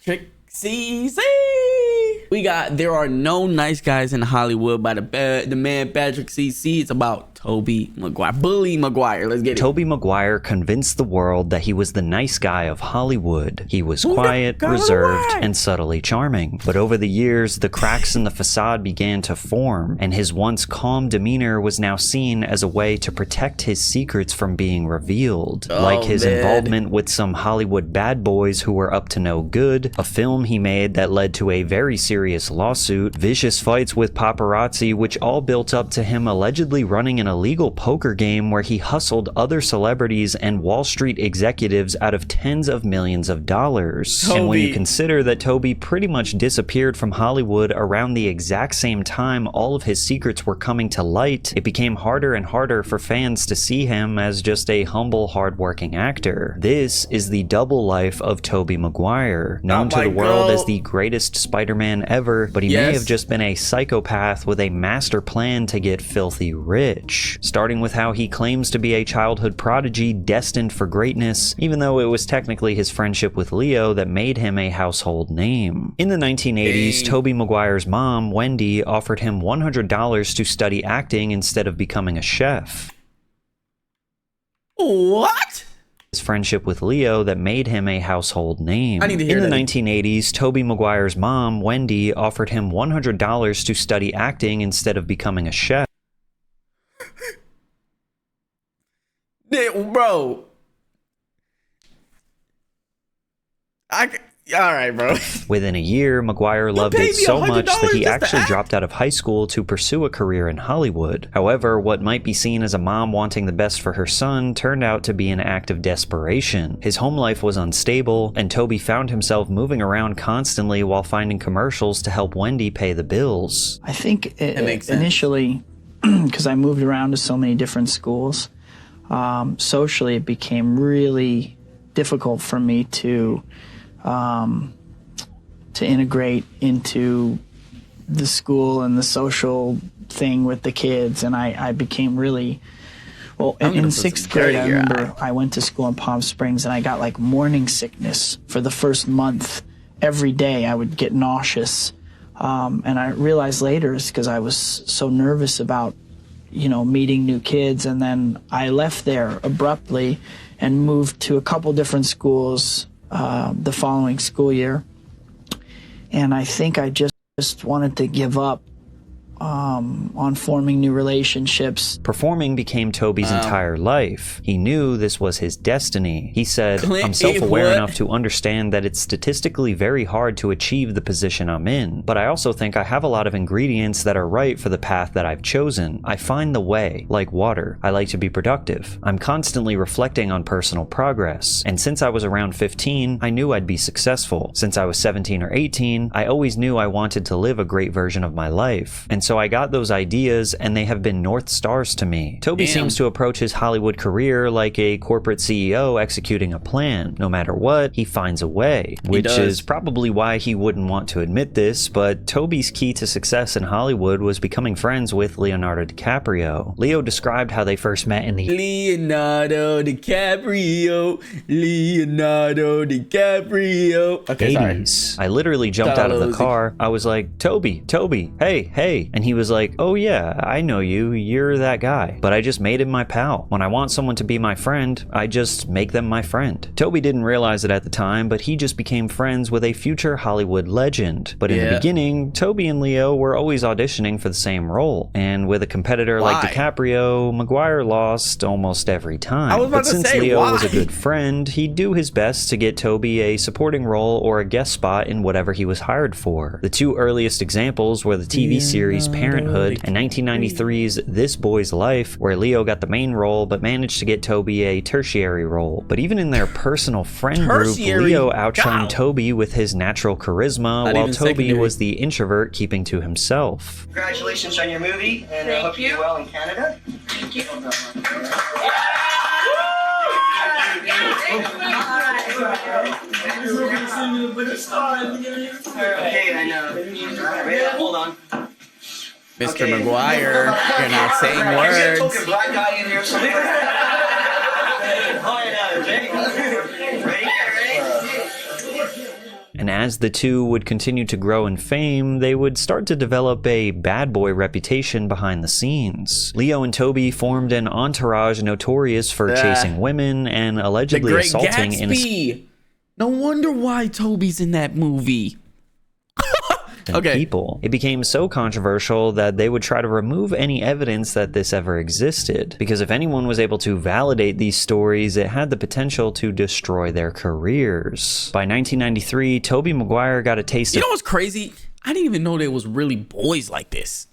See, we got there are no nice guys in Hollywood by the man Patrick CC. It's about Tobey Maguire. Bully Maguire. Let's get it. Tobey Maguire convinced the world that he was the nice guy of Hollywood. He was quiet, reserved, and subtly charming. But over the years, the cracks in the facade began to form, and his once calm demeanor was now seen as a way to protect his secrets from being revealed. Like his involvement with some Hollywood bad boys who were up to no good, a film he made that led to a very serious lawsuit, vicious fights with paparazzi, which all built up to him allegedly running an illegal poker game where he hustled other celebrities and Wall Street executives out of tens of millions of dollars. And when you consider that Tobey pretty much disappeared from Hollywood around the exact same time all of his secrets were coming to light, it became harder and harder for fans to see him as just a humble, hardworking actor. This is the double life of Tobey Maguire, known to the world as the greatest Spider-Man ever, but he may have just been a psychopath with a master plan to get filthy rich. Starting with how he claims to be a childhood prodigy destined for greatness, even though it was technically his friendship with Leo that made him a household name. In the 1980s, Tobey Maguire's mom, Wendy, offered him $100 to study acting instead of becoming a chef. What? His friendship with Leo that made him a household name. I need to hear In the that. 1980s, Tobey Maguire's mom, Wendy, offered him $100 to study acting instead of becoming a chef. Bro. All right, bro. Within a year, Maguire loved it so much that he actually dropped out of high school to pursue a career in Hollywood. However, what might be seen as a mom wanting the best for her son turned out to be an act of desperation. His home life was unstable, and Tobey found himself moving around constantly while finding commercials to help Wendy pay the bills. I think initially, because I moved around to so many different schools, socially it became really difficult for me to integrate into the school and the social thing with the kids, and I became really well. In sixth grade, I remember I went to school in Palm Springs, and I got like morning sickness for the first month. Every day I would get nauseous, and I realized later it's because I was so nervous about, meeting new kids. And then I left there abruptly and moved to a couple different schools the following school year. And I think I just wanted to give up on forming new relationships. Performing became Tobey's entire life. He knew this was his destiny. He said, I'm self-aware enough to understand that it's statistically very hard to achieve the position I'm in, but I also think I have a lot of ingredients that are right for the path that I've chosen. I find the way, like water. I like to be productive. I'm constantly reflecting on personal progress. And since I was around 15, I knew I'd be successful. Since I was 17 or 18, I always knew I wanted to live a great version of my life. And so I got those ideas, and they have been North Stars to me. Tobey seems to approach his Hollywood career like a corporate CEO executing a plan. No matter what, he finds a way, which is probably why he wouldn't want to admit this, but Tobey's key to success in Hollywood was becoming friends with Leonardo DiCaprio. Leo described how they first met in the Leonardo DiCaprio. Okay, 80s. Sorry. I literally jumped out of the car. I was like, Tobey, hey. And he was like, oh yeah, I know you, you're that guy. But I just made him my pal. When I want someone to be my friend, I just make them my friend. Tobey didn't realize it at the time, but he just became friends with a future Hollywood legend. But in the beginning, Tobey and Leo were always auditioning for the same role. And with a competitor like DiCaprio, Maguire lost almost every time. But since Leo was a good friend, he'd do his best to get Tobey a supporting role or a guest spot in whatever he was hired for. The two earliest examples were the TV series Parenthood and 1993's This Boy's Life, where Leo got the main role but managed to get Tobey a tertiary role. But even in their personal friend group, Leo outshined Tobey with his natural charisma, while Tobey was the introvert keeping to himself. Congratulations on your movie, and I hope you do well in Canada. Thank you. Okay, I know. Hold on. Mr. Maguire, you're not saying words. Token black guy in here somewhere. Ready? And as the two would continue to grow in fame, they would start to develop a bad boy reputation behind the scenes. Leo and Tobey formed an entourage notorious for chasing women and allegedly assaulting innocent No wonder why Tobey's in that movie. people. It became so controversial that they would try to remove any evidence that this ever existed, because if anyone was able to validate these stories, it had the potential to destroy their careers. By 1993, Tobey Maguire got a taste of— You know what's crazy? I didn't even know there was really boys like this.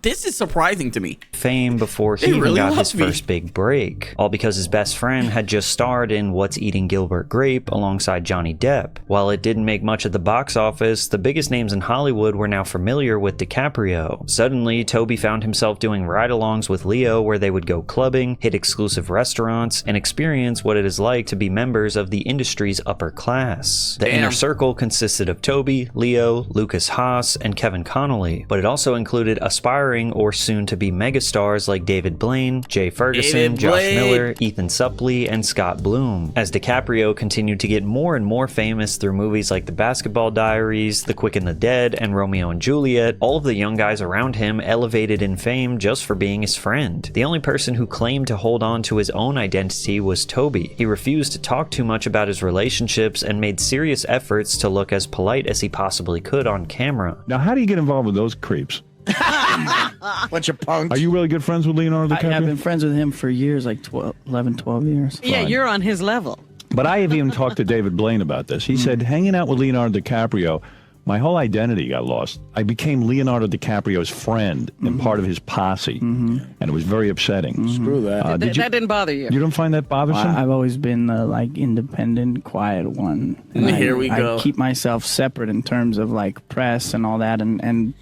This is surprising to me. Fame before he even got his first big break, all because his best friend had just starred in What's Eating Gilbert Grape alongside Johnny Depp. While it didn't make much at the box office, the biggest names in Hollywood were now familiar with DiCaprio. Suddenly, Tobey found himself doing ride-alongs with Leo where they would go clubbing, hit exclusive restaurants, and experience what it is like to be members of the industry's upper class. The inner circle consisted of Tobey, Leo, Lucas Haas, and Kevin Connolly, but it also included aspiring or soon-to-be megastars like David Blaine, Jay Ferguson, Josh Miller, Ethan Suplee, and Scott Bloom. As DiCaprio continued to get more and more famous through movies like The Basketball Diaries, The Quick and the Dead, and Romeo and Juliet, all of the young guys around him elevated in fame just for being his friend. The only person who claimed to hold on to his own identity was Tobey. He refused to talk too much about his relationships and made serious efforts to look as polite as he possibly could on camera. Now, how do you get involved with those creeps? Bunch of punks. Are you really good friends with Leonardo DiCaprio? I've been friends with him for years, like 12 years. Yeah, you're on his level. But I have even talked to David Blaine about this. He said, hanging out with Leonardo DiCaprio, my whole identity got lost. I became Leonardo DiCaprio's friend and part of his posse, and it was very upsetting. Screw that. That didn't bother you. You don't find that bothersome? I've always been the like independent, quiet one. And Here we go. I keep myself separate in terms of like press and all that, and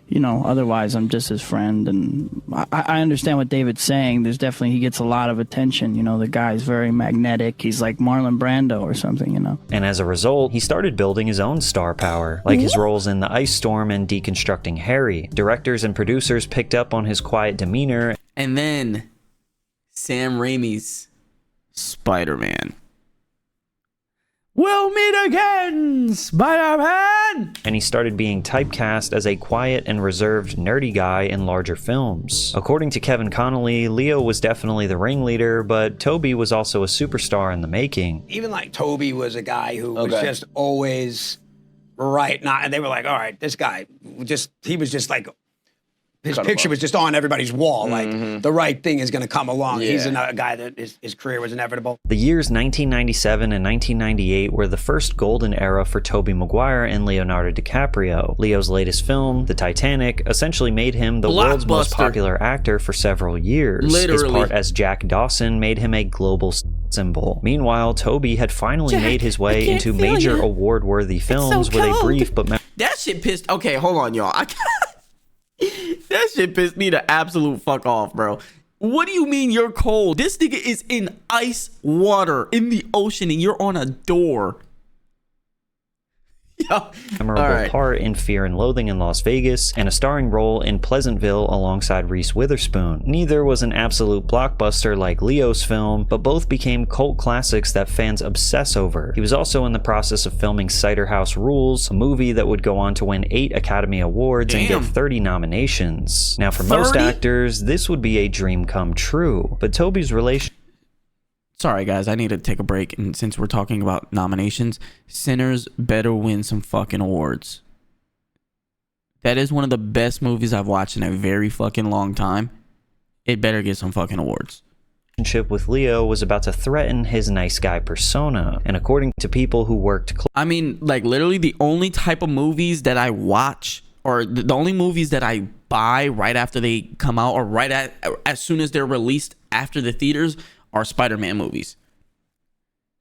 you know, otherwise I'm just his friend. And I understand what David's saying. There's definitely, he gets a lot of attention. You know, the guy's very magnetic. He's like Marlon Brando or something, you know. And as a result, he started building his own star power, like his roles in The Ice Storm and Deconstructing Harry. Directors and producers picked up on his quiet demeanor. And then Sam Raimi's Spider-Man. We'll meet again, Spider-Man! And he started being typecast as a quiet and reserved nerdy guy in larger films. According to Kevin Connolly, Leo was definitely the ringleader, but Tobey was also a superstar in the making. Even like Tobey was a guy who was just always right. And they were like, all right, this guy, he was just like, his picture was just on everybody's wall. Like, the right thing is going to come along. Yeah. He's a guy that his career was inevitable. The years 1997 and 1998 were the first golden era for Tobey Maguire and Leonardo DiCaprio. Leo's latest film, The Titanic, essentially made him the world's most popular actor for several years. His part as Jack Dawson made him a global symbol. Meanwhile, Tobey had finally made his way into major award-worthy films with a brief but... That shit pissed... Okay, hold on, y'all. That shit pissed me the absolute fuck off, bro. What do you mean you're cold? This nigga is in ice water in the ocean and you're on a door. Memorable part in Fear and Loathing in Las Vegas, and a starring role in Pleasantville alongside Reese Witherspoon. Neither was an absolute blockbuster like Leo's film, but both became cult classics that fans obsess over. He was also in the process of filming Cider House Rules, a movie that would go on to win 8 Academy Awards and get 30 nominations. Now, for most actors, this would be a dream come true, but Tobey's relation... Sorry, guys, I need to take a break. And since we're talking about nominations, Sinners better win some fucking awards. That is one of the best movies I've watched in a very fucking long time. It better get some fucking awards. Relationship with Leo was about to threaten his nice guy persona. And according to people who worked... I mean, like, literally the only type of movies that I watch, or the only movies that I buy right after they come out, or as soon as they're released after the theaters, are Spider-Man movies.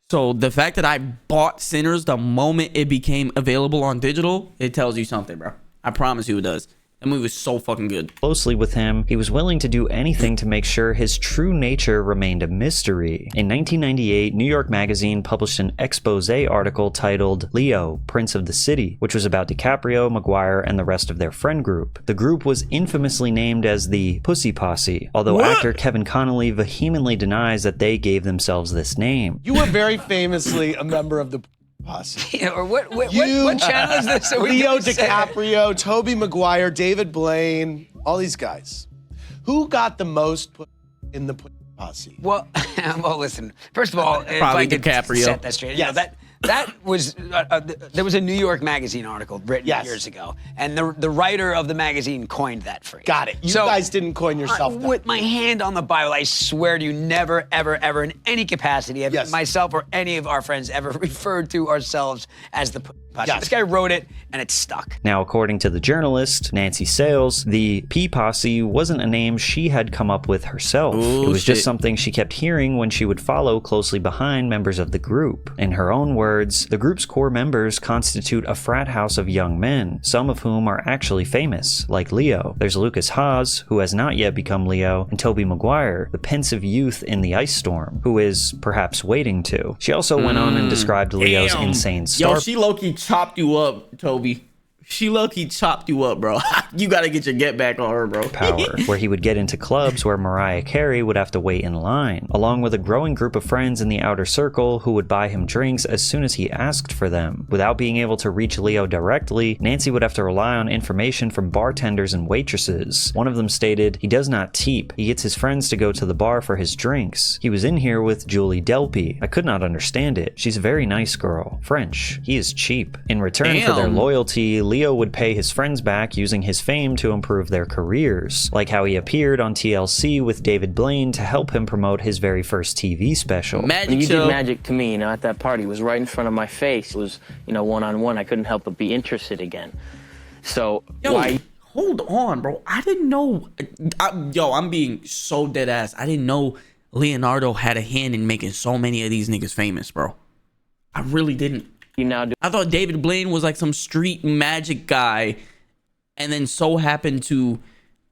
So the fact that I bought Sinners the moment it became available on digital, it tells you something, bro. I promise you it does. That movie was so fucking good. Closely with him, he was willing to do anything to make sure his true nature remained a mystery. In 1998, New York Magazine published an expose article titled Leo, Prince of the City, which was about DiCaprio, Maguire, and the rest of their friend group. The group was infamously named as the Pussy Posse, although actor Kevin Connolly vehemently denies that they gave themselves this name. You were very famously a member of the posse. Yeah, or what channel is this? Leo DiCaprio, Tobey Maguire, David Blaine, all these guys. Who got the most in the posse? Well, listen. First of all, if Probably I could DiCaprio. set that straight. Yes. That was there was a New York Magazine article written years ago, and the writer of the magazine coined that phrase. Got it. You guys didn't coin yourself that. With my hand on the Bible, I swear to you, never, ever, ever, in any capacity, have myself or any of our friends ever referred to ourselves as the posse. This guy wrote it, and it stuck. Now, according to the journalist, Nancy Sales, the P Posse wasn't a name she had come up with herself. It was just something she kept hearing when she would follow closely behind members of the group. In her own words, the group's core members constitute a frat house of young men, some of whom are actually famous, like Leo. There's Lucas Haas, who has not yet become Leo, and Tobey Maguire, the pensive youth in the ice storm, who is perhaps waiting to. She also went on and described Leo's insane star. Yo, she low-key chopped you up, Toby. She low-key chopped you up, bro. You gotta get your get back on her, bro. Power, where he would get into clubs where Mariah Carey would have to wait in line, along with a growing group of friends in the outer circle who would buy him drinks as soon as he asked for them. Without being able to reach Leo directly, Nancy would have to rely on information from bartenders and waitresses. One of them stated, "He does not teep. He gets his friends to go to the bar for his drinks. He was in here with Julie Delpy. I could not understand it. She's a very nice girl. French. He is cheap." In return for their loyalty, Leo would pay his friends back using his fame to improve their careers, like how he appeared on TLC with David Blaine to help him promote his very first TV special. When you did magic to me, at that party, it was right in front of my face. It was, one-on-one. I couldn't help but be interested again. So, why? Hold on, bro. I didn't know. I'm being so dead ass. I didn't know Leonardo had a hand in making so many of these niggas famous, bro. I really didn't. I thought David Blaine was like some street magic guy, and then so happened to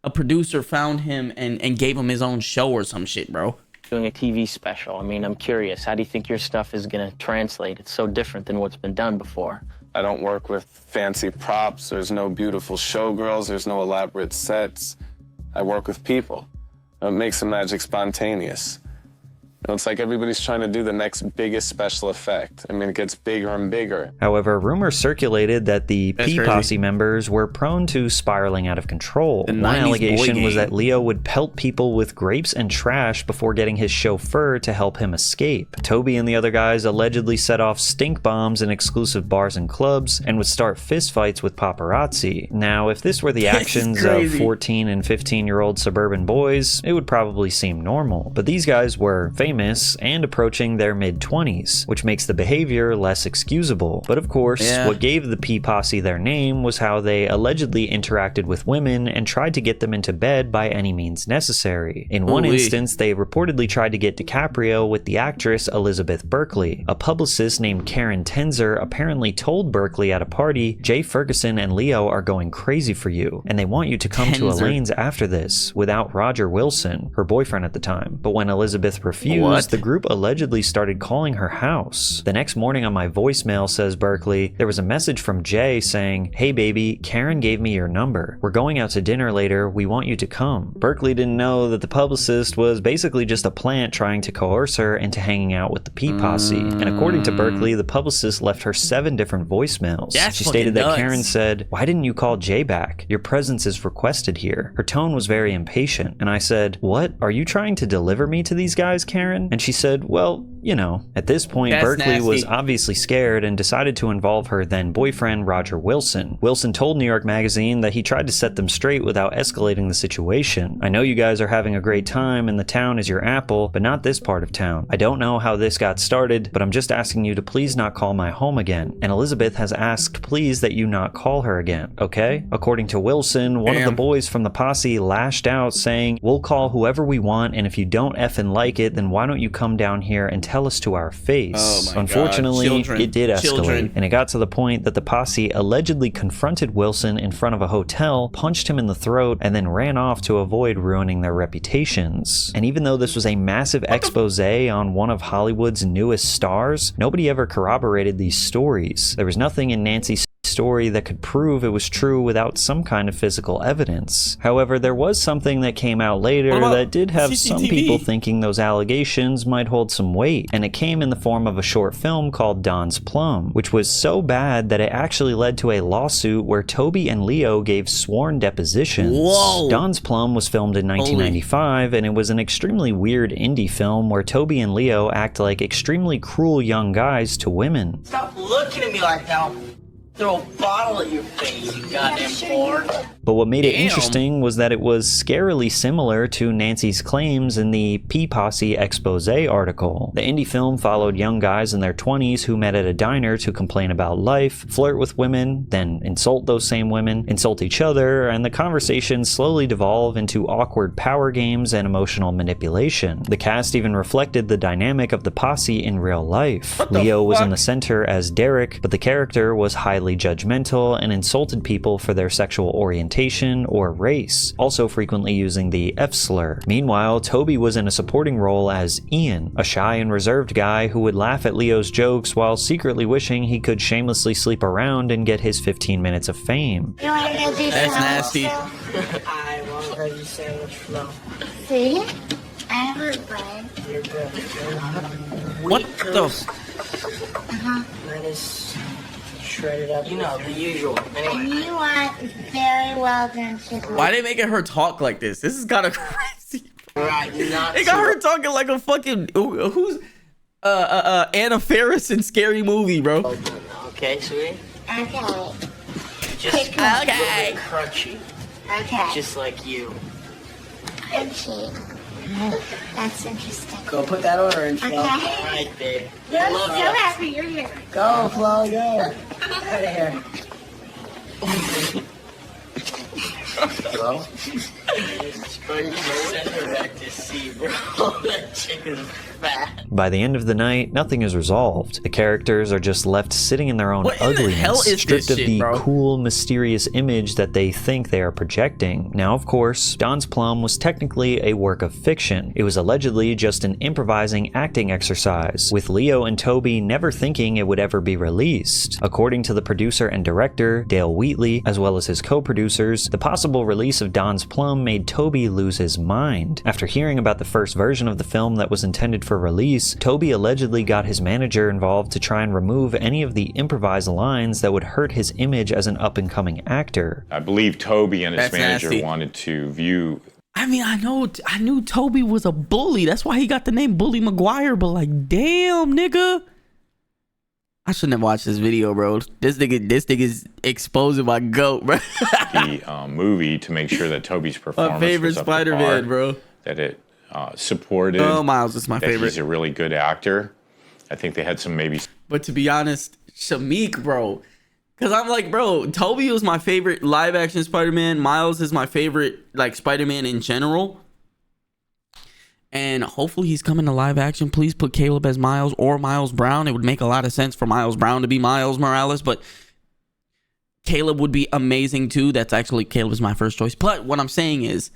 a producer found him and gave him his own show or some shit, bro. Doing a TV special. I mean, I'm curious. How do you think your stuff is going to translate? It's so different than what's been done before. I don't work with fancy props. There's no beautiful showgirls. There's no elaborate sets. I work with people. It makes the magic spontaneous. It's like everybody's trying to do the next biggest special effect. I mean, it gets bigger and bigger. However, rumors circulated that the P Posse members were prone to spiraling out of control. One allegation was that Leo would pelt people with grapes and trash before getting his chauffeur to help him escape. Toby and the other guys allegedly set off stink bombs in exclusive bars and clubs and would start fistfights with paparazzi. Now, if this were the actions of 14 and 15-year-old suburban boys, it would probably seem normal. But these guys were famous and approaching their mid-20s, which makes the behavior less excusable. But of course, what gave the P Posse their name was how they allegedly interacted with women and tried to get them into bed by any means necessary. In one instance, they reportedly tried to get DiCaprio with the actress Elizabeth Berkley. A publicist named Karen Tenzer apparently told Berkley at a party, "Jay Ferguson and Leo are going crazy for you, and they want you to come to Elaine's after this, without Roger Wilson," her boyfriend at the time. But when Elizabeth refused, the group allegedly started calling her house. The next morning on my voicemail, says Berkley, there was a message from Jay saying, "Hey baby, Karen gave me your number. We're going out to dinner later. We want you to come." Berkley didn't know that the publicist was basically just a plant trying to coerce her into hanging out with the P Posse. And according to Berkley, the publicist left her 7 different voicemails. She stated that Karen said, "Why didn't you call Jay back? Your presence is requested here." Her tone was very impatient. And I said, "What? Are you trying to deliver me to these guys, Karen?" And she said, "Well, at this point, Berkley was obviously scared and decided to involve her then boyfriend, Roger Wilson. Wilson told New York Magazine that he tried to set them straight without escalating the situation. "I know you guys are having a great time and the town is your apple, but not this part of town. I don't know how this got started, but I'm just asking you to please not call my home again. And Elizabeth has asked please that you not call her again, okay?" According to Wilson, one of the boys from the posse lashed out saying, "We'll call whoever we want, and if you don't effing like it, then why don't you come down here and tell us to our face?" Unfortunately, it did escalate, and it got to the point that the posse allegedly confronted Wilson in front of a hotel, punched him in the throat, and then ran off to avoid ruining their reputations. And even though this was a massive expose on one of Hollywood's newest stars, nobody ever corroborated these stories. There was nothing in Nancy story that could prove it was true without some kind of physical evidence. However, there was something that came out later that did have some people thinking those allegations might hold some weight, and it came in the form of a short film called Don's Plum, which was so bad that it actually led to a lawsuit where Tobey and Leo gave sworn depositions. Whoa. Don's Plum was filmed in 1995, and it was an extremely weird indie film where Tobey and Leo act like extremely cruel young guys to women. Stop looking at me like that. I'll throw a bottle at your face, you goddamn whore. But what made it interesting was that it was scarily similar to Nancy's claims in the P-Posse expose article. The indie film followed young guys in their 20s who met at a diner to complain about life, flirt with women, then insult those same women, insult each other, and the conversations slowly devolve into awkward power games and emotional manipulation. The cast even reflected the dynamic of the posse in real life. Leo was in the center as Derek, but the character was highly judgmental and insulted people for their sexual orientation or race, also frequently using the F slur. Meanwhile, Tobey was in a supporting role as Ian, a shy and reserved guy who would laugh at Leo's jokes while secretly wishing he could shamelessly sleep around and get his 15 minutes of fame. You want to go do That's nasty. I want to go do sandwich flow. See? I have a bread. You're good. What the? Lettuce shredded up. You know, the usual. And Anyway. you want very well done chicken. Why they making her talk like this? This is kind of crazy. Right, not They got her talking like a fucking who's Anna Faris in Scary Movie, bro. Okay, sweetie. Okay. Just Okay. crunchy. Okay. Just like you. Crunchy. That's interesting. Go put that order in, Flo. Okay. All right, babe. I'm Love so ya. happy you're here. Go, Flo, go. Out of here. Hello? Send her back to sea, bro. That chicken's fat. By the end of the night, nothing is resolved. The characters are just left sitting in their own What in the ugliness, hell is stripped this of shit, the bro? cool, mysterious image that they think they are projecting. Now, of course, Don's Plum was technically a work of fiction. It was allegedly just an improvising acting exercise, with Leo and Tobey never thinking it would ever be released. According to the producer and director, Dale Wheatley, as well as his co-producers, the possible release of Don's Plum made Tobey lose his mind. After hearing about the first version of the film that was intended for release, Tobey allegedly got his manager involved to try and remove any of the improvised lines that would hurt his image as an up-and-coming actor. I believe Tobey and his That's manager nasty. wanted to view. I mean, I knew Tobey was a bully. That's why he got the name Bully Maguire. But like, damn, nigga. I shouldn't have watched this video, bro. This nigga's exposing my goat, bro. the movie to make sure that Tobey's performance My favorite was up to Spider-Man, par, bro. that it supported. Oh, Miles is my that favorite. He's a really good actor. I think they had some maybe. But to be honest, Shameik, bro. Because I'm like, bro, Tobey was my favorite live action Spider-Man. Miles is my favorite, like, Spider-Man in general. And hopefully he's coming to live action. Please put Caleb as Miles or Miles Brown. It would make a lot of sense for Miles Brown to be Miles Morales, but Caleb would be amazing too. That's actually, Caleb is my first choice. But what I'm saying is,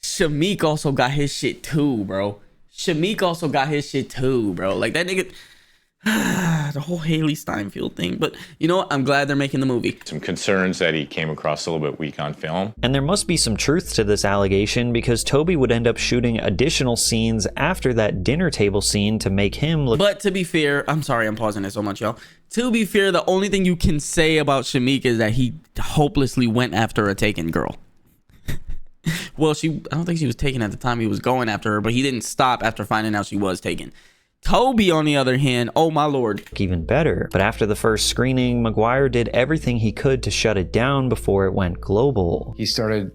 Shameik also got his shit too, bro. Shameik also got his shit too, bro. Like, that nigga, the whole Haley Steinfeld thing. But you know what? I'm glad they're making the movie. Some concerns that he came across a little bit weak on film. And there must be some truth to this allegation because Tobey would end up shooting additional scenes after that dinner table scene to make him look. But to be fair, I'm sorry I'm pausing it so much, y'all. To be fair, the only thing you can say about Shameik is that he hopelessly went after a taken girl. Well, I don't think she was taken at the time he was going after her, but he didn't stop after finding out she was taken. Tobey, on the other hand, oh my lord. Even better. But after the first screening, Maguire did everything he could to shut it down before it went global. He started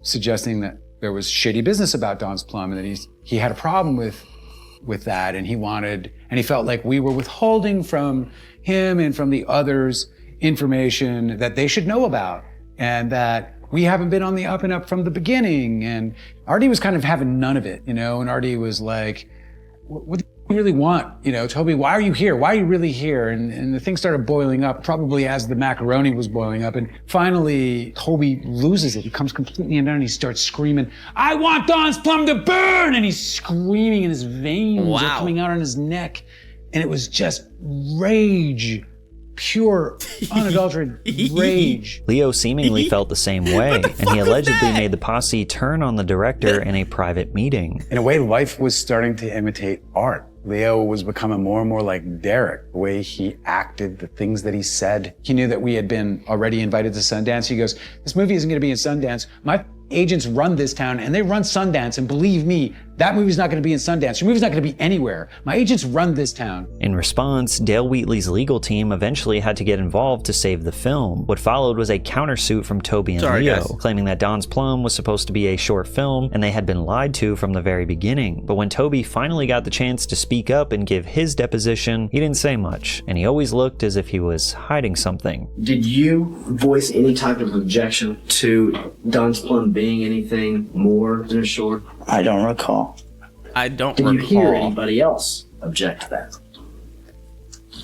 suggesting that there was shady business about Don's Plum and that he had a problem with that, and he felt like we were withholding from him and from the others information that they should know about, and that we haven't been on the up and up from the beginning. And Artie was kind of having none of it, and Artie was like, what do you really want? Tobey, why are you here? Why are you really here? And the thing started boiling up, probably as the macaroni was boiling up. And finally, Tobey loses it. He comes completely undone and he starts screaming, I want Don's Plum to burn! And he's screaming and his veins are coming out on his neck. And it was just rage pure, unadulterated rage. Leo seemingly felt the same way, and he allegedly made the posse turn on the director in a private meeting. In a way, life was starting to imitate art. Leo was becoming more and more like Derek, the way he acted, the things that he said. He knew that we had been already invited to Sundance. He goes, this movie isn't going to be in Sundance. My agents run this town and they run Sundance, and believe me, that movie's not going to be in Sundance. Your movie's not going to be anywhere. My agents run this town. In response, Dale Wheatley's legal team eventually had to get involved to save the film. What followed was a countersuit from Tobey and Leo, claiming that Don's Plum was supposed to be a short film and they had been lied to from the very beginning. But when Tobey finally got the chance to speak up and give his deposition, he didn't say much, and he always looked as if he was hiding something. Did you voice any type of objection to Don's Plum being anything more than a short? I don't recall. I don't Did recall. you hear anybody else object to that?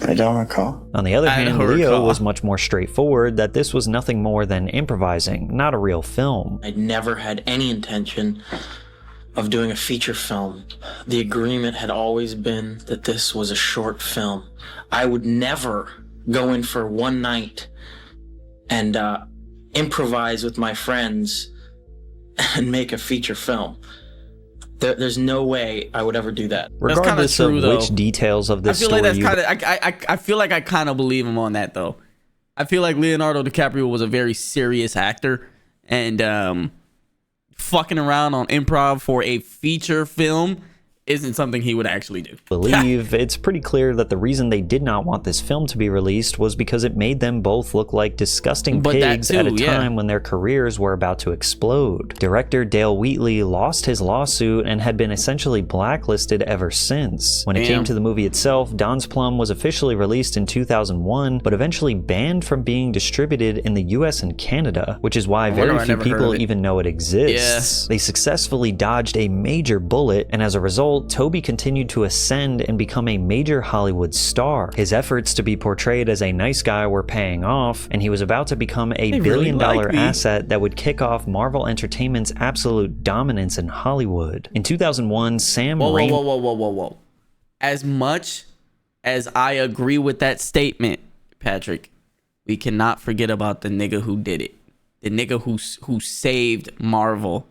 I don't recall. On the other I hand, don't Leo recall. was much more straightforward that this was nothing more than improvising, not a real film. I never had any intention of doing a feature film. The agreement had always been that this was a short film. I would never go in for one night and improvise with my friends and make a feature film. There's no way I would ever do that. Regardless true, of though. which details of this I feel like story that's kind of. I feel like I kind of believe him on that though. I feel like Leonardo DiCaprio was a very serious actor, and fucking around on improv for a feature film isn't something he would actually do. Believe it's pretty clear that the reason they did not want this film to be released was because it made them both look like disgusting pigs at a time when their careers were about to explode. Director Dale Wheatley lost his lawsuit and had been essentially blacklisted ever since. When it came to the movie itself, Don's Plum was officially released in 2001, but eventually banned from being distributed in the US and Canada, which is why very few people even know it exists. They successfully dodged a major bullet, and as a result, Tobey continued to ascend and become a major Hollywood star. His efforts to be portrayed as a nice guy were paying off, and he was about to become a billion-dollar asset that would kick off Marvel Entertainment's absolute dominance in Hollywood. In 2001, Sam Raimi... Whoa. As much as I agree with that statement, Patrick, we cannot forget about the nigga who did it. The nigga who saved Marvel.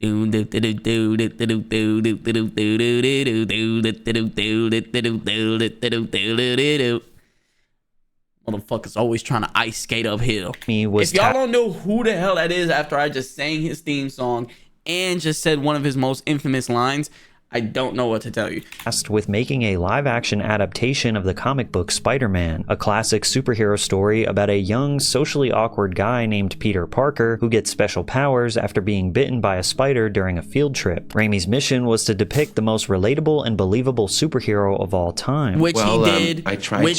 Motherfuckers always trying to ice skate uphill. If y'all don't know who the hell that is after I just sang his theme song and just said one of his most infamous lines, I don't know what to tell you. Tasked with making a live-action adaptation of the comic book Spider-Man, a classic superhero story about a young, socially awkward guy named Peter Parker who gets special powers after being bitten by a spider during a field trip. Raimi's mission was to depict the most relatable and believable superhero of all time. Which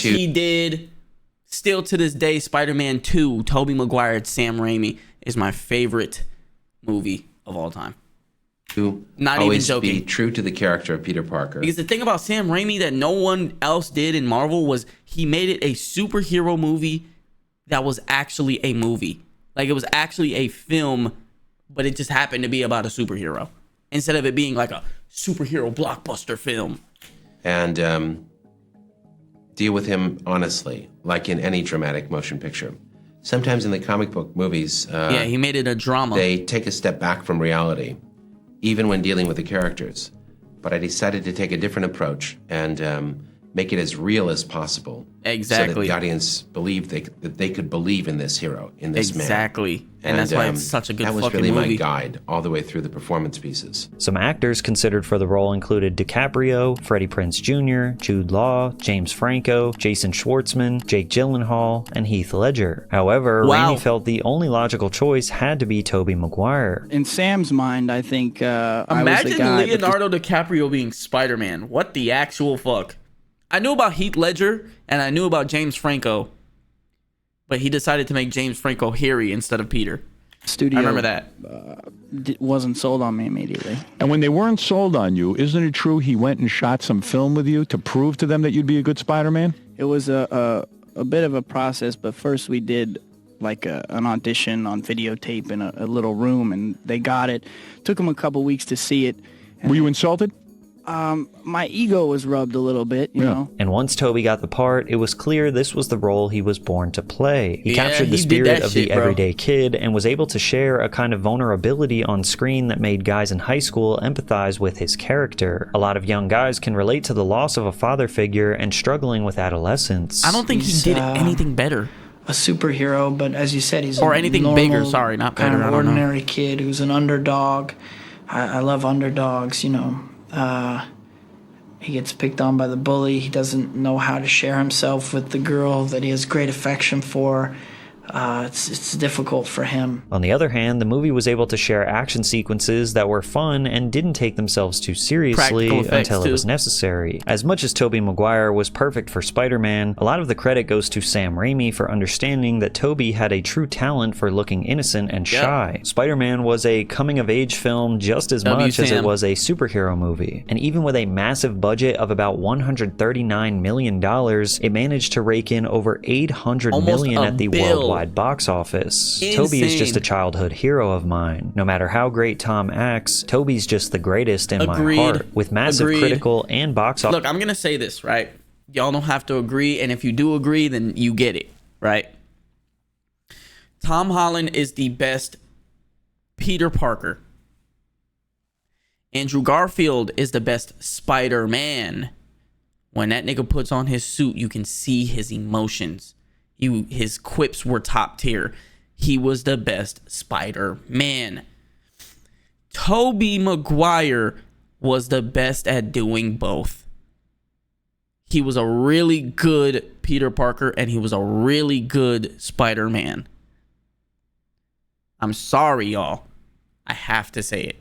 he did. Still to this day, Spider-Man 2, Tobey Maguire and Sam Raimi is my favorite movie of all time. To not always even joking. be true to the character of Peter Parker. Because the thing about Sam Raimi that no one else did in Marvel was he made it a superhero movie that was actually a movie. Like it was actually a film, but it just happened to be about a superhero instead of it being like a superhero blockbuster film. And deal with him honestly, like in any dramatic motion picture. Sometimes in the comic book movies, he made it a drama. They take a step back from reality, even when dealing with the characters. But I decided to take a different approach and make it as real as possible. Exactly. So that the audience believed that they could believe in this hero, in this man. Exactly. And that's why it's such a good fucking movie. That was really my guide all the way through the performance pieces. Some actors considered for the role included DiCaprio, Freddie Prinze Jr., Jude Law, James Franco, Jason Schwartzman, Jake Gyllenhaal, and Heath Ledger. However, Raimi felt the only logical choice had to be Tobey Maguire. In Sam's mind, I think I was Imagine the guy Leonardo DiCaprio being Spider-Man. What the actual fuck? I knew about Heath Ledger and I knew about James Franco, but he decided to make James Franco Harry instead of Peter. Studio, I remember that. Wasn't sold on me immediately. And when they weren't sold on you, isn't it true he went and shot some film with you to prove to them that you'd be a good Spider-Man? It was a bit of a process, but first we did like an audition on videotape in a little room, and they got it. Took them a couple weeks to see it. Were you insulted? my ego was rubbed a little bit, you know. And once Tobey got the part, it was clear this was the role he was born to play. He captured the spirit of the everyday kid and was able to share a kind of vulnerability on screen that made guys in high school empathize with his character. A lot of young guys can relate to the loss of a father figure and struggling with adolescence. I don't think he did anything better. A superhero, but as you said, he's or anything normal, bigger. Sorry, not better. kind of ordinary kid who's an underdog. I love underdogs, you know. He gets picked on by the bully. He doesn't know how to share himself with the girl that he has great affection for. It's difficult for him. On the other hand, the movie was able to share action sequences that were fun and didn't take themselves too seriously until it was necessary. As much as Tobey Maguire was perfect for Spider-Man, a lot of the credit goes to Sam Raimi for understanding that Tobey had a true talent for looking innocent and shy. Spider-Man was a coming-of-age film just as much as it was a superhero movie. And even with a massive budget of about $139 million, it managed to rake in over $800 million at the worldwide box office. Tobey is just a childhood hero of mine. No matter how great Tom acts, Tobey's just the greatest in my heart, with massive critical and box office. Look, I'm gonna say this, right? Y'all don't have to agree, and if you do agree, then you get it, right? Tom Holland is the best Peter Parker. Andrew Garfield is the best Spider-Man. When that nigga puts on his suit, you can see his emotions. His quips were top tier. He was the best Spider-Man. Tobey Maguire was the best at doing both. He was a really good Peter Parker, and he was a really good Spider-Man. I'm sorry, y'all. I have to say it.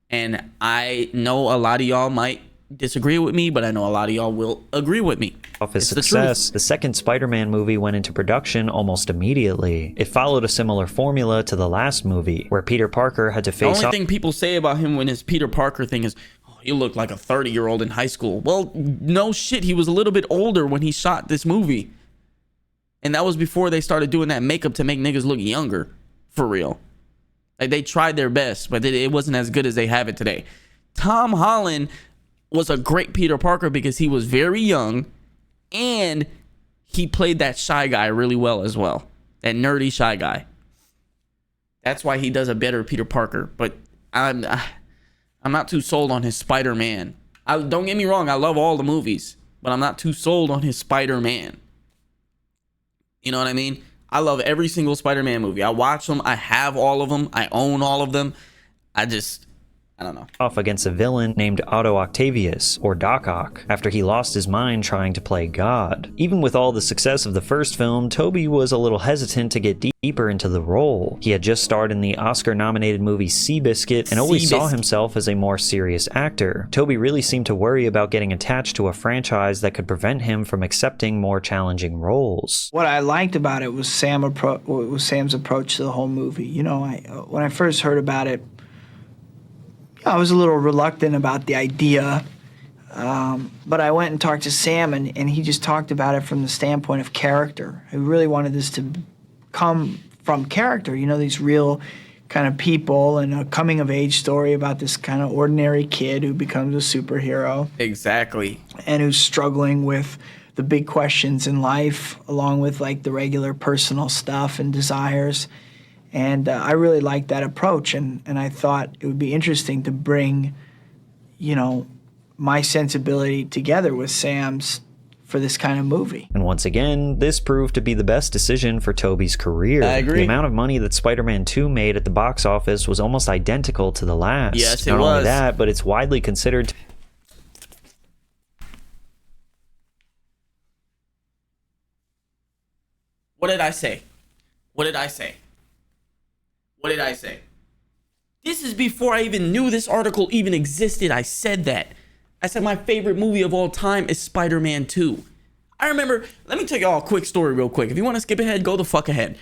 And I know a lot of y'all might disagree with me, but I know a lot of y'all will agree with me. Off his success, the second Spider-Man movie went into production almost immediately. It followed a similar formula to the last movie, where Peter Parker had to face The only thing people say about him when his Peter Parker thing is, oh, he looked like a 30-year-old in high school. Well, no shit. He was a little bit older when he shot this movie. And that was before they started doing that makeup to make niggas look younger. For real. Like, they tried their best, but it wasn't as good as they have it today. Tom Holland was a great Peter Parker because he was very young and he played that shy guy really well as well. That nerdy shy guy. That's why he does a better Peter Parker. But I'm not too sold on his Spider-Man. Don't get me wrong, I love all the movies, but I'm not too sold on his Spider-Man. You know what I mean? I love every single Spider-Man movie. I watch them. I have all of them. I own all of them. I don't know. Off against a villain named Otto Octavius, or Doc Ock, after he lost his mind trying to play God. Even with all the success of the first film, Tobey was a little hesitant to get deeper into the role. He had just starred in the Oscar-nominated movie Seabiscuit and always saw himself as a more serious actor. Tobey really seemed to worry about getting attached to a franchise that could prevent him from accepting more challenging roles. What I liked about it was Sam's approach to the whole movie. You know, when I first heard about it, I was a little reluctant about the idea, but I went and talked to Sam, and he just talked about it from the standpoint of character. He really wanted this to come from character, you know, these real kind of people, and a coming-of-age story about this kind of ordinary kid who becomes a superhero. Exactly. And who's struggling with the big questions in life, along with, like, the regular personal stuff and desires. And I really liked that approach, and I thought it would be interesting to bring, you know, my sensibility together with Sam's for this kind of movie. And once again, this proved to be the best decision for Tobey's career. I agree. The amount of money that Spider-Man 2 made at the box office was almost identical to the last. Yes, it Not was. only that, but it's widely considered What did I say? What did I say? What did I say? This is before I even knew this article even existed. I said that. I said my favorite movie of all time is Spider-Man 2. I remember, let me tell y'all a quick story real quick. If you want to skip ahead, go the fuck ahead.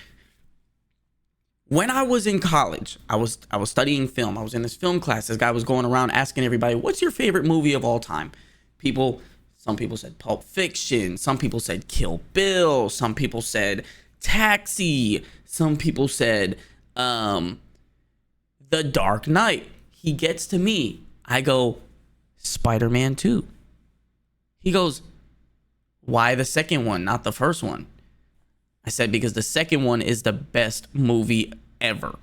When I was in college, I was studying film. I was in this film class. This guy was going around asking everybody, what's your favorite movie of all time? Some people said Pulp Fiction. Some people said Kill Bill. Some people said Taxi. Some people said The Dark Knight. He gets to me. I go, Spider-Man 2. He goes, why the second one, not the first one? I said, because the second one is the best movie ever.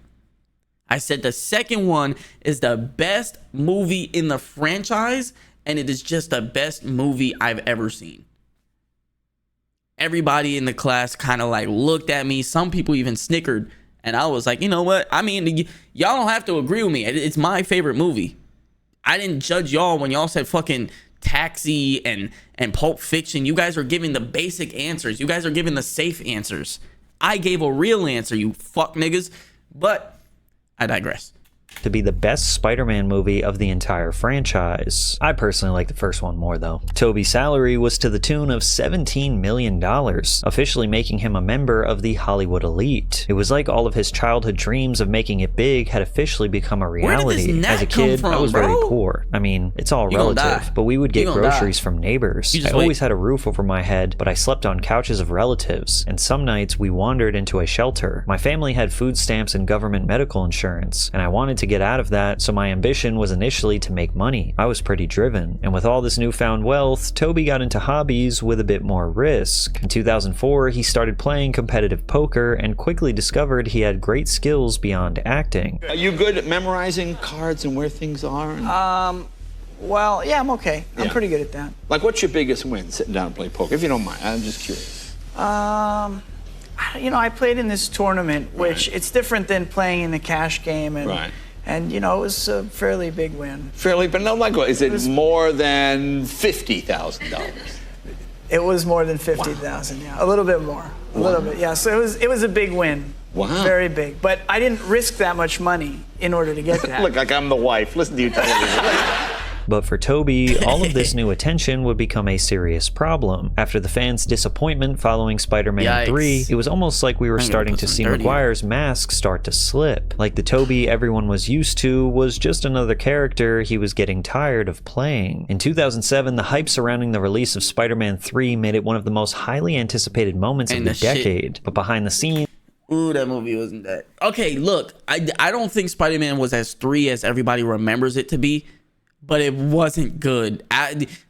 I said the second one is the best movie in the franchise, and it is just the best movie I've ever seen. Everybody in the class kind of like looked at me. Some people even snickered. And I was like, you know what? I mean, y'all don't have to agree with me. It's my favorite movie. I didn't judge y'all when y'all said fucking Taxi and Pulp Fiction. You guys are giving the basic answers. You guys are giving the safe answers. I gave a real answer, you fuck niggas. But I digress. To be the best Spider-Man movie of the entire franchise. I personally like the first one more though. Tobey's salary was to the tune of $17 million, officially making him a member of the Hollywood elite. It was like all of his childhood dreams of making it big had officially become a reality. As a kid, I was very poor. I mean, it's all relative, but we would get groceries from neighbors. I always had a roof over my head, but I slept on couches of relatives, and some nights we wandered into a shelter. My family had food stamps and government medical insurance, and I wanted to get out of that, so my ambition was initially to make money. I was pretty driven, and with all this newfound wealth, Tobey got into hobbies with a bit more risk. In 2004, he started playing competitive poker and quickly discovered he had great skills beyond acting. Are you good at memorizing cards and where things are? Well, yeah, I'm okay. I'm pretty good at that. Like, what's your biggest win sitting down and playing poker, if you don't mind? I'm just curious. You know, I played in this tournament, which it's different than playing in a cash game, and you know, it was a fairly big win. Fairly, but no, like what? Is it more than $50,000? It was more than 50,000, yeah, a little bit more, a little bit, yeah. So it was a big win. Wow. Very big, but I didn't risk that much money in order to get that. Look, like I'm the wife. Listen to you television. But for Tobey, all of this new attention would become a serious problem. After the fans' disappointment following Spider-Man 3, it was almost like we were starting to see Maguire's mask start to slip. Like the Tobey everyone was used to was just another character he was getting tired of playing. In 2007, the hype surrounding the release of Spider-Man 3 made it one of the most highly anticipated moments of the decade. But behind the scenes, ooh, that movie wasn't that. Okay, look, I don't think Spider-Man was as 3 as everybody remembers it to be. But it wasn't good.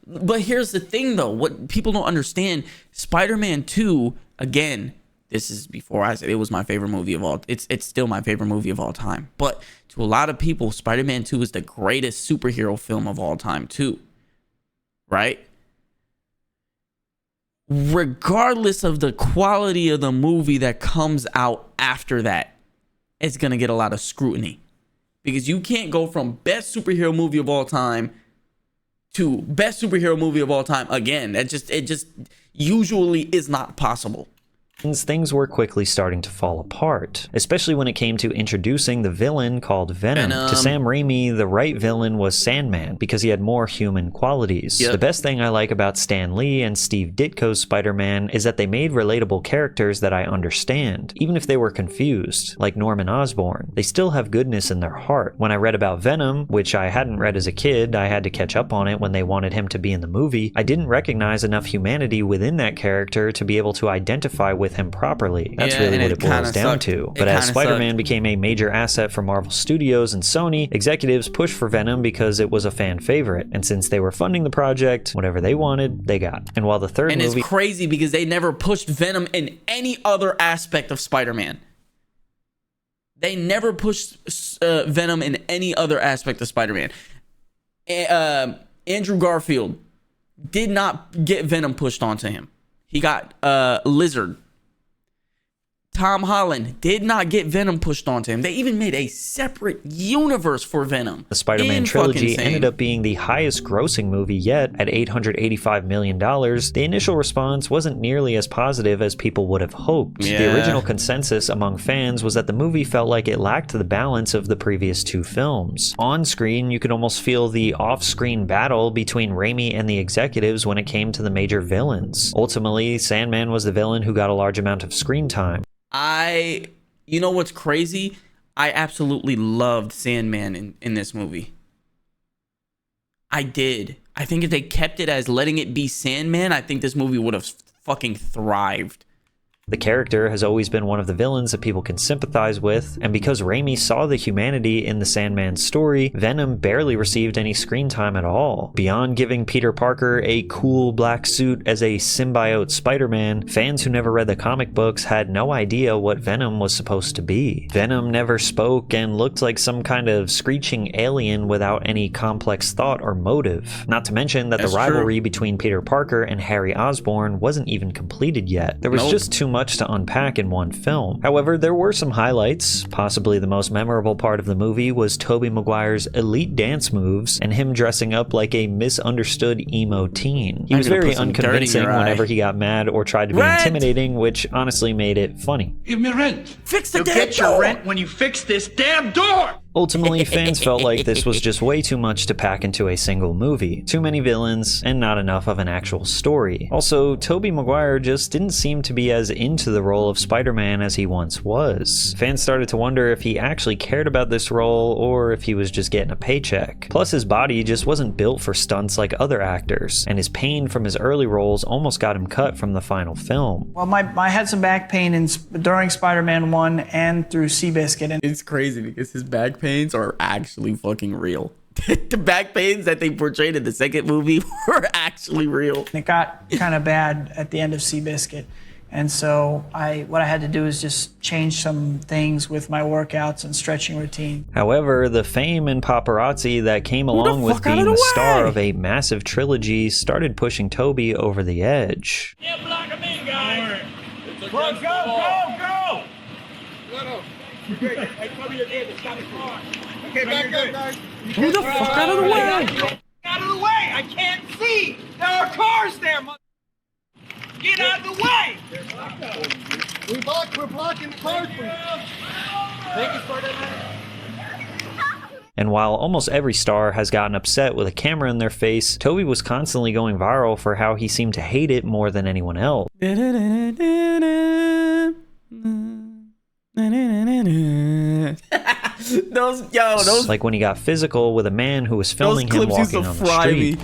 But here's the thing, though. What people don't understand, Spider-Man 2, again, this is before I said it was my favorite movie of all. It's still my favorite movie of all time. But to a lot of people, Spider-Man 2 is the greatest superhero film of all time, too. Right? Regardless of the quality of the movie that comes out after that, it's going to get a lot of scrutiny. Because you can't go from best superhero movie of all time to best superhero movie of all time again. It just usually is not possible. Things were quickly starting to fall apart, especially when it came to introducing the villain called Venom. To Sam Raimi, the right villain was Sandman because he had more human qualities. The best thing I like about Stan Lee and Steve Ditko's Spider-Man is that they made relatable characters that I understand, even if they were confused, like Norman Osborn. They still have goodness in their heart. When I read about Venom, which I hadn't read as a kid, I had to catch up on it when they wanted him to be in the movie, I didn't recognize enough humanity within that character to be able to identify with him properly. That's really what it boils down to. But as Spider-Man became a major asset for Marvel Studios and Sony, executives pushed for Venom because it was a fan favorite. And since they were funding the project, whatever they wanted, they got. And while the third movie... And it's crazy because they never pushed Venom in any other aspect of Spider-Man. They never pushed Venom in any other aspect of Spider-Man. Andrew Garfield did not get Venom pushed onto him. He got Lizard. Tom Holland did not get Venom pushed onto him. They even made a separate universe for Venom. The Spider-Man trilogy ended up being the highest grossing movie yet at $885 million. The initial response wasn't nearly as positive as people would have hoped. The original consensus among fans was that the movie felt like it lacked the balance of the previous two films. On screen, you could almost feel the off-screen battle between Raimi and the executives when it came to the major villains. Ultimately, Sandman was the villain who got a large amount of screen time. You know what's crazy? I absolutely loved Sandman in this movie. I did. I think if they kept it as letting it be Sandman, I think this movie would have fucking thrived. The character has always been one of the villains that people can sympathize with, and because Raimi saw the humanity in the Sandman's story, Venom barely received any screen time at all. Beyond giving Peter Parker a cool black suit as a symbiote Spider-Man, fans who never read the comic books had no idea what Venom was supposed to be. Venom never spoke and looked like some kind of screeching alien without any complex thought or motive. Not to mention that the rivalry between Peter Parker and Harry Osborn wasn't even completed yet. There was just too much to unpack in one film. However, there were some highlights. Possibly the most memorable part of the movie was Tobey Maguire's elite dance moves and him dressing up like a misunderstood emo teen. He was very unconvincing whenever he got mad or tried to be intimidating, which honestly made it funny. Give me rent. Fix the You'll damn get your door. rent when you fix this damn door. Ultimately, fans felt like this was just way too much to pack into a single movie. Too many villains, and not enough of an actual story. Also, Tobey Maguire just didn't seem to be as into the role of Spider-Man as he once was. Fans started to wonder if he actually cared about this role, or if he was just getting a paycheck. Plus, his body just wasn't built for stunts like other actors, and his pain from his early roles almost got him cut from the final film. Well, I had some back pain during Spider-Man 1 and through Seabiscuit. And it's crazy because his back pains are actually fucking real. The back pains that they portrayed in the second movie were actually real. It got kind of bad at the end of Seabiscuit. And so what I had to do is just change some things with my workouts and stretching routine. However, the fame and paparazzi that came along with being the star of a massive trilogy started pushing Tobey over the edge. Yeah, block him in, guys. Go. Hey, Toby, you're good. Stop the car. Okay, back up, guys. Who the fuck out of the way? Out of the way! I can't see! There are cars there, mother. Get out of the way! We're blocking the cars. Thank you, Spider-Man. And while almost every star has gotten upset with a camera in their face, Tobey was constantly going viral for how he seemed to hate it more than anyone else. those like when he got physical with a man who was filming him walking on the street.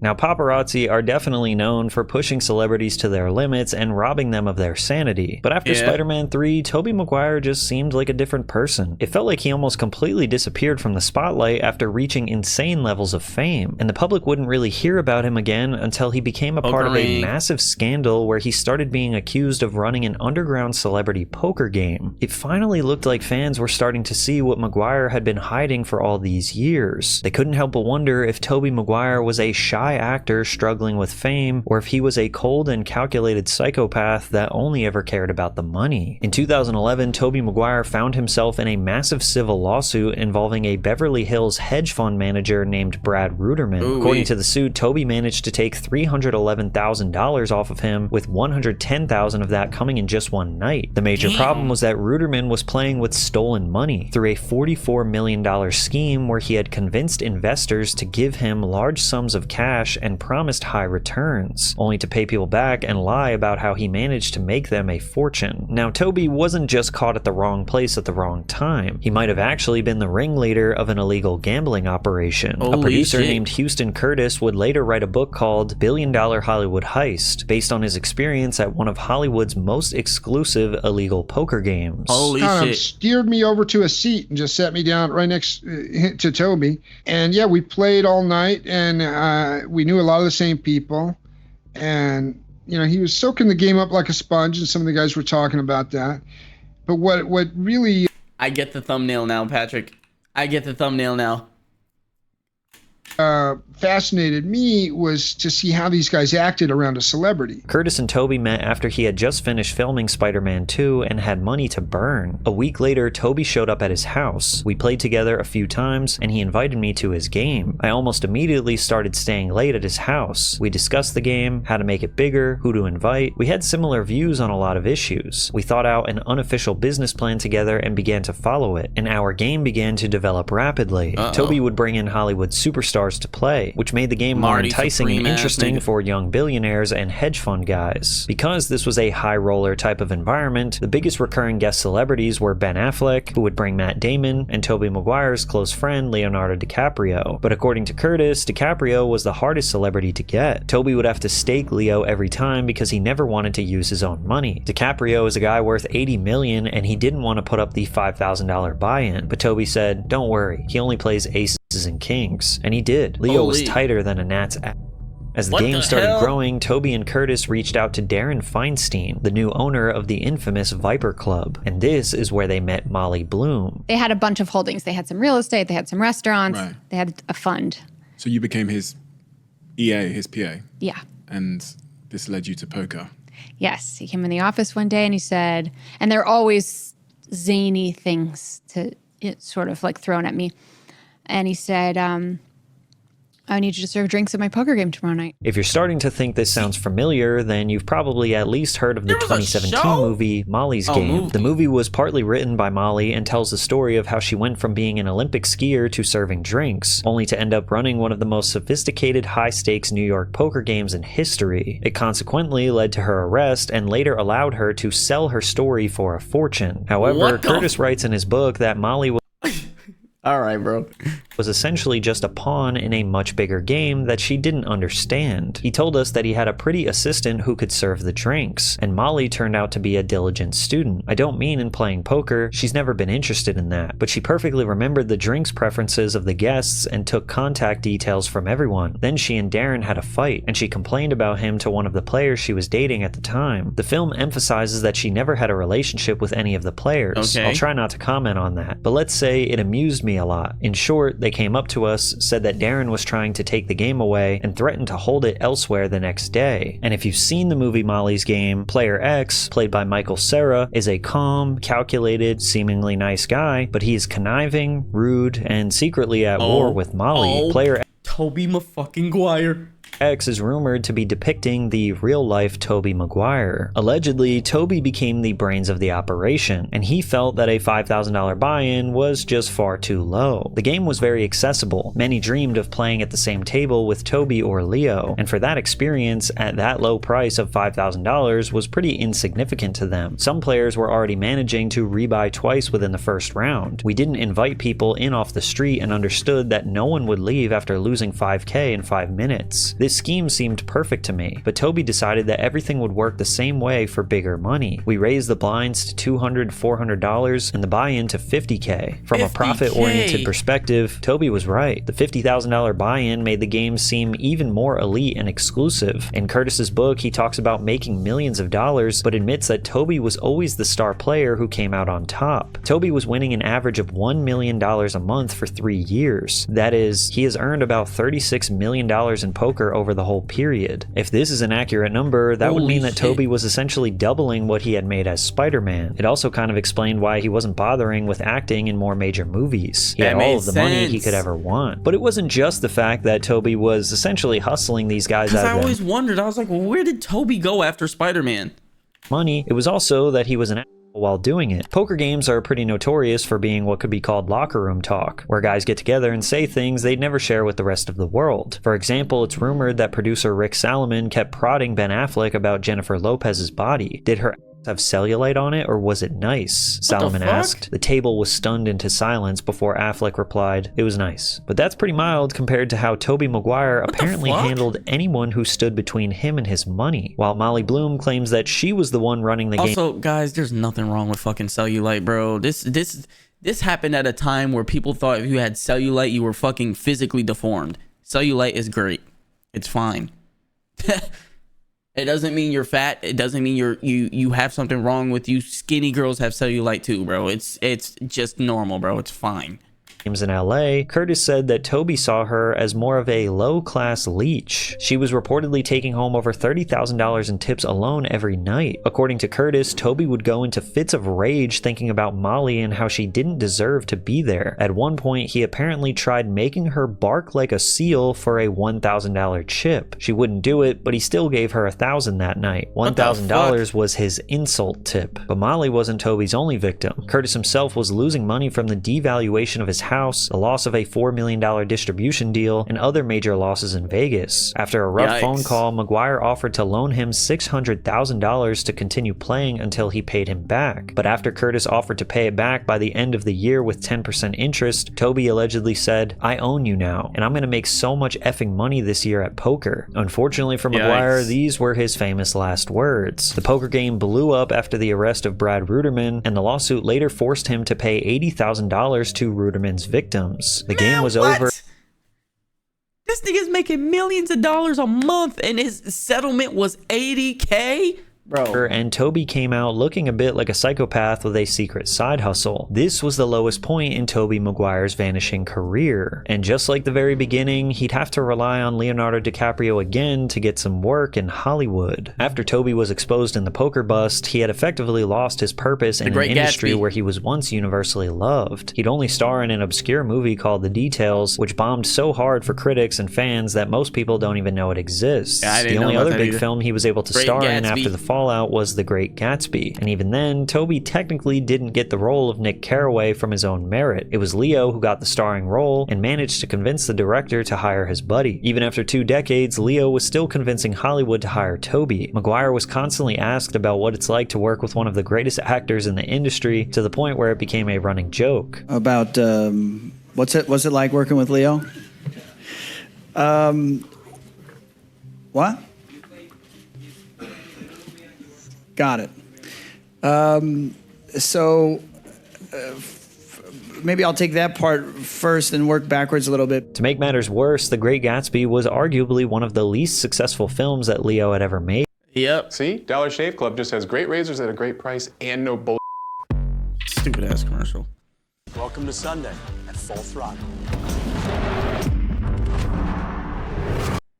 Now, paparazzi are definitely known for pushing celebrities to their limits and robbing them of their sanity. But after Spider-Man 3, Tobey Maguire just seemed like a different person. It felt like he almost completely disappeared from the spotlight after reaching insane levels of fame. And the public wouldn't really hear about him again until he became a part of a massive scandal where he started being accused of running an underground celebrity poker game. It finally looked like fans were starting to see what Maguire had been hiding for all these years. They couldn't help but wonder if Tobey Maguire was a shy actor struggling with fame, or if he was a cold and calculated psychopath that only ever cared about the money. In 2011, Tobey Maguire found himself in a massive civil lawsuit involving a Beverly Hills hedge fund manager named Brad Ruderman. According to the suit, Tobey managed to take $311,000 off of him, with $110,000 of that coming in just one night. The major problem was that Ruderman was playing with stolen money through a $44 million scheme where he had convinced investors to give him large sums of cash and promised high returns, only to pay people back and lie about how he managed to make them a fortune. Now, Tobey wasn't just caught at the wrong place at the wrong time. He might have actually been the ringleader of an illegal gambling operation. A producer named Houston Curtis would later write a book called $1 Billion Hollywood Heist, based on his experience at one of Hollywood's most exclusive illegal poker games. Kind of steered me over to a seat and just set me down right next to Tobey. And yeah, we played all night, and we knew a lot of the same people, and he was soaking the game up like a sponge, and some of the guys were talking about that. But what really I get the thumbnail now, Patrick. I get the thumbnail now. Fascinated me was to see how these guys acted around a celebrity. Curtis and Tobey met after he had just finished filming Spider-Man 2 and had money to burn. A week later, Tobey showed up at his house. We played together a few times, and he invited me to his game. I almost immediately started staying late at his house. We discussed the game, how to make it bigger, who to invite. We had similar views on a lot of issues. We thought out an unofficial business plan together and began to follow it, and our game began to develop rapidly. Tobey would bring in Hollywood superstars to play, which made the game more Marty enticing Supreme and ass interesting nigga. for young billionaires and hedge fund guys. Because this was a high roller type of environment, the biggest recurring guest celebrities were Ben Affleck, who would bring Matt Damon, and Tobey Maguire's close friend Leonardo DiCaprio. But according to Curtis, DiCaprio was the hardest celebrity to get. Toby would have to stake Leo every time because he never wanted to use his own money. DiCaprio is a guy worth $80 million and he didn't want to put up the $5,000 buy-in, but Toby said, "Don't worry, he only plays aces and kings." And he did. Leo was tighter than a gnat's ass. As the game started growing, Toby and Curtis reached out to Darren Feinstein, the new owner of the infamous Viper Club, and this is where they met Molly Bloom. They had a bunch of holdings. They had some real estate, they had some restaurants, Right. they had a fund. So you became his EA, his PA. Yeah. And this led you to poker. Yes. He came in the office one day and he said, and there are always zany things to sort of like thrown at me. And he said, I need you to serve drinks at my poker game tomorrow night. If you're starting to think this sounds familiar, then you've probably at least heard of the 2017 movie Molly's Game. The movie was partly written by Molly and tells the story of how she went from being an Olympic skier to serving drinks, only to end up running one of the most sophisticated high-stakes New York poker games in history. It consequently led to her arrest and later allowed her to sell her story for a fortune. However, Curtis writes in his book that Molly was all right, bro. Was essentially just a pawn in a much bigger game that she didn't understand. He told us that he had a pretty assistant who could serve the drinks, and Molly turned out to be a diligent student. I don't mean in playing poker, she's never been interested in that, but she perfectly remembered the drinks preferences of the guests and took contact details from everyone. Then she and Darren had a fight, and she complained about him to one of the players she was dating at the time. The film emphasizes that she never had a relationship with any of the players. Okay. I'll try not to comment on that, but let's say it amused me a lot. In short, they came up to us, said that Darren was trying to take the game away, and threatened to hold it elsewhere the next day. And if you've seen the movie Molly's Game, Player X, played by Michael Cera, is a calm, calculated, seemingly nice guy, but he is conniving, rude, and secretly at war with Molly. Player Tobey Maguire. X is rumored to be depicting the real-life Tobey Maguire. Allegedly, Tobey became the brains of the operation, and he felt that a $5,000 buy-in was just far too low. The game was very accessible. Many dreamed of playing at the same table with Tobey or Leo, and for that experience, at that low price of $5,000 was pretty insignificant to them. Some players were already managing to rebuy twice within the first round. We didn't invite people in off the street and understood that no one would leave after losing $5K in 5 minutes. This scheme seemed perfect to me, but Tobey decided that everything would work the same way for bigger money. We raised the blinds to $200, $400, and the buy-in to $50K. From a profit-oriented perspective, Tobey was right. The $50,000 buy-in made the game seem even more elite and exclusive. In Curtis's book, he talks about making millions of dollars, but admits that Tobey was always the star player who came out on top. Tobey was winning an average of $1 million a month for 3 years. That is, he has earned about $36 million in poker over the whole period. If this is an accurate number, that would mean that Tobey was essentially doubling what he had made as Spider-Man. It also kind of explained why he wasn't bothering with acting in more major movies. He had all of the money he could ever want. But it wasn't just the fact that Tobey was essentially hustling these guys out of I always wondered, I was like, well, where did Tobey go after Spider-Man? money. It was also that he was an while doing it. Poker games are pretty notorious for being what could be called locker room talk, where guys get together and say things they'd never share with the rest of the world. For example, it's rumored that producer Rick Salomon kept prodding Ben Affleck about Jennifer Lopez's body. Did her have cellulite on it, or was it nice? Salomon asked. The table was stunned into silence before Affleck replied, "It was nice." But that's pretty mild compared to how Tobey Maguire apparently handled anyone who stood between him and his money, while Molly Bloom claims that she was the one running the game. Also, guys, there's nothing wrong with fucking cellulite, bro. This happened at a time where people thought if you had cellulite, you were fucking physically deformed. Cellulite is great. It's fine. It doesn't mean you're fat. It doesn't mean you have something wrong with you. Skinny girls have cellulite too, bro. It's just normal, bro. It's fine. In LA, Curtis said that Tobey saw her as more of a low-class leech. She was reportedly taking home over $30,000 in tips alone every night. According to Curtis, Tobey would go into fits of rage thinking about Molly and how she didn't deserve to be there. At one point, he apparently tried making her bark like a seal for a $1,000 chip. She wouldn't do it, but he still gave her $1,000 that night. $1,000 was his insult tip. But Molly wasn't Tobey's only victim. Curtis himself was losing money from the devaluation of his house house, the loss of a $4 million distribution deal, and other major losses in Vegas. After a rough phone call, Maguire offered to loan him $600,000 to continue playing until he paid him back. But after Curtis offered to pay it back by the end of the year with 10% interest, Tobey allegedly said, "I own you now, and I'm going to make so much effing money this year at poker." Unfortunately for Maguire, these were his famous last words. The poker game blew up after the arrest of Brad Ruderman, and the lawsuit later forced him to pay $80,000 to Ruderman's victims. The game was over. This nigga's making millions of dollars a month, and his settlement was $80K? Bro. And Tobey came out looking a bit like a psychopath with a secret side hustle. This was the lowest point in Tobey Maguire's vanishing career. And just like the very beginning, he'd have to rely on Leonardo DiCaprio again to get some work in Hollywood. After Tobey was exposed in the poker bust, he had effectively lost his purpose in an industry where he was once universally loved. He'd only star in an obscure movie called The Details, which bombed so hard for critics and fans that most people don't even know it exists. The only other big film he was able to star in after the fallout was The Great Gatsby, and even then, Tobey technically didn't get the role of Nick Carraway from his own merit. It was Leo who got the starring role and managed to convince the director to hire his buddy. Even after 2 decades, Leo was still convincing Hollywood to hire Tobey. Maguire was constantly asked about what it's like to work with one of the greatest actors in the industry, to the point where it became a running joke. About what's it like working with Leo? What? Got it. Maybe I'll take that part first and work backwards a little bit. To make matters worse, The Great Gatsby was arguably one of the least successful films that Leo had ever made. Yep. See? Dollar Shave Club just has great razors at a great price and no bull. Stupid ass commercial. Welcome to Sunday at Full Throttle.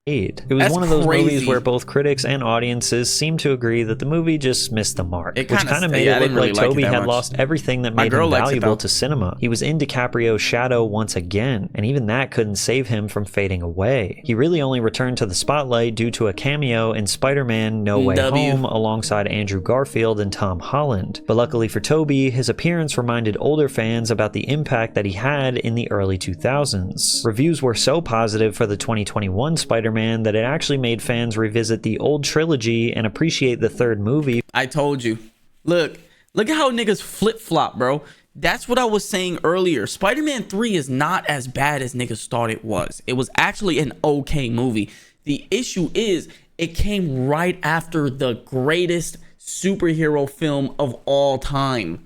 It was one of those movies where both critics and audiences seemed to agree that the movie just missed the mark, which kind of made it look like Tobey had lost everything that made him valuable to cinema. He was in DiCaprio's shadow once again, and even that couldn't save him from fading away. He really only returned to the spotlight due to a cameo in Spider-Man No Way Home alongside Andrew Garfield and Tom Holland. But luckily for Tobey, his appearance reminded older fans about the impact that he had in the early 2000s. Reviews were so positive for the 2021 Spider-Man that it actually made fans revisit the old trilogy and appreciate the third movie. I told you. Look at how niggas flip-flop, bro. That's what I was saying earlier. Spider-Man 3 is not as bad as niggas thought it was. It was actually an okay movie. The issue is it came right after the greatest superhero film of all time.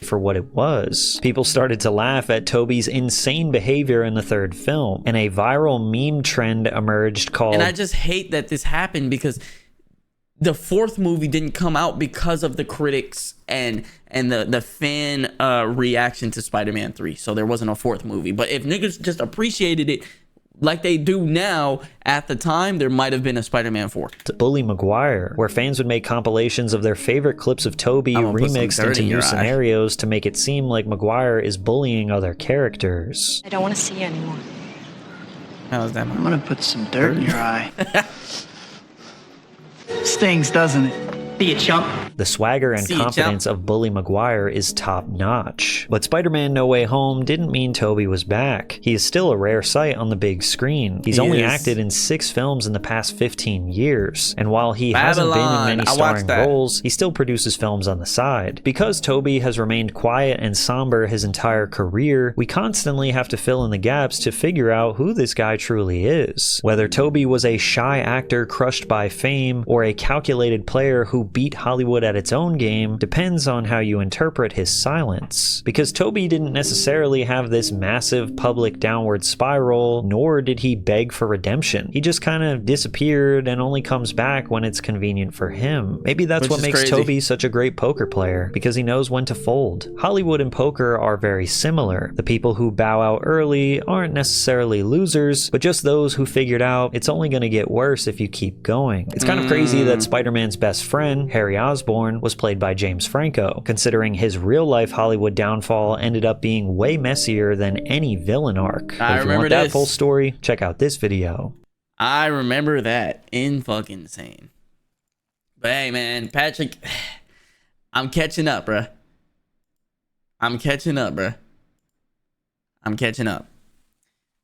For what it was. People started to laugh at Tobey's insane behavior in the third film, and a viral meme trend emerged called... And I just hate that this happened because the fourth movie didn't come out because of the critics and the fan reaction to Spider-Man 3. So there wasn't a fourth movie. But if niggas just appreciated it like they do now, at the time, there might have been a Spider-Man 4. Bully Maguire, where fans would make compilations of their favorite clips of Tobey remixed into new scenarios to make it seem like Maguire is bullying other characters. I don't want to see you anymore. How's that? I'm gonna put some dirt in your eye. Stings, doesn't it? Be a chump. The swagger and confidence of Bully Maguire is top-notch. But Spider-Man No Way Home didn't mean Tobey was back. He is still a rare sight on the big screen. He's only acted in 6 films in the past 15 years. And while he hasn't been in many starring roles, he still produces films on the side. Because Tobey has remained quiet and somber his entire career, we constantly have to fill in the gaps to figure out who this guy truly is. Whether Tobey was a shy actor crushed by fame, or a calculated player who beat Hollywood at its own game, depends on how you interpret his silence. Because Tobey didn't necessarily have this massive public downward spiral, nor did he beg for redemption. He just kind of disappeared and only comes back when it's convenient for him. Maybe that's what makes Tobey such a great poker player, because he knows when to fold. Hollywood and poker are very similar. The people who bow out early aren't necessarily losers, but just those who figured out it's only going to get worse if you keep going. It's kind of crazy that Spider-Man's best friend, Harry Osborn, was played by James Franco, considering his real-life Hollywood downfall ended up being way messier than any villain arc. But if you want that full story, check out this video. I remember that. Fucking insane. But hey, man, Patrick, I'm catching up, bruh. I'm catching up, bruh. I'm catching up.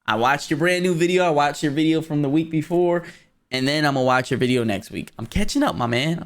I watched your brand new video. I watched your video from the week before. And then I'm going to watch your video next week. I'm catching up, my man.